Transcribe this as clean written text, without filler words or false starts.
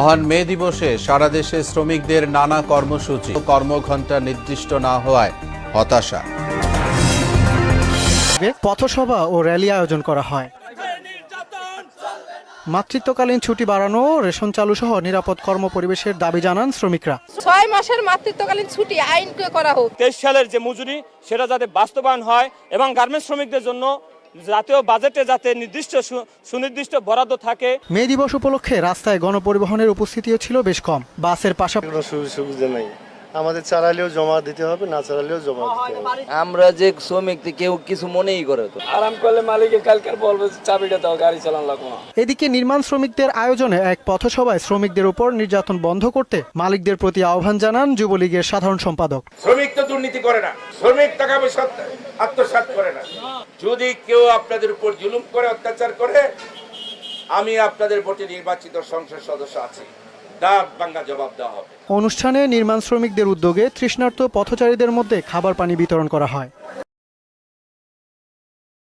মহান মে দিবসে সারা দেশে শ্রমিকদের নানা কর্মসূচি, কর্মঘণ্টা নির্দিষ্ট না হওয়ায় হতাশা। পথসভা ও র্যালি আয়োজন করা হয়। মাতৃত্বকালীন ছুটি বাড়ানো, রেশন চালু সহ নিরাপদ কর্মপরিবেশের দাবি জানান শ্রমিকরা। 6 মাসের মাতৃত্বকালীন ছুটি আইন করা হোক। 23 সালের যে মজুরি সেটা যাতে বাস্তবায়ন হয় এবং গার্মেন্টস শ্রমিকদের জন্য জাতীয় বাজেটে যাতে সুনির্দিষ্ট বরাদ্দ থাকে। মে দিবস উপলক্ষে রাস্তায় গণপরিবহনের উপস্থিতিও ছিল বেশ কম। বাসের পাশাপাশি কোনো সুবিধা নেই, আমাদের চালালেও জমা দিতে হবে, না চালালেও জমা দিতে হবে। আমরা যে শ্রমিক কেউ কিছু মনেই করে তো আরাম করলে মালিকে কালকে বলবে চাবিটা দাও, গাড়ি চালান লাগবে না। এদিকে নির্মাণ শ্রমিকদের আয়োজনে এক পথসভায় শ্রমিকদের উপর নির্যাতন বন্ধ করতে মালিকদের প্রতি আহ্বান জানান যুবলীগের সাধারণ সম্পাদক। শ্রমিক তো দুর্নীতি করে না, শ্রমিক টাকা পয়সা আত্মসাৎ করে না। যদি কেউ আপনাদের উপর জুলুম করে, অত্যাচার করে, আমি আপনাদের ভোটে নির্বাচিত সংসদ সদস্য আছি, দাঁত ভাঙা জবাব দেওয়া হবে। অনুষ্ঠানে নির্মাণ শ্রমিকদের উদ্যোগে তৃষ্ণার্ত পথচারীদের মধ্যে খাবার পানি বিতরণ করা হয়।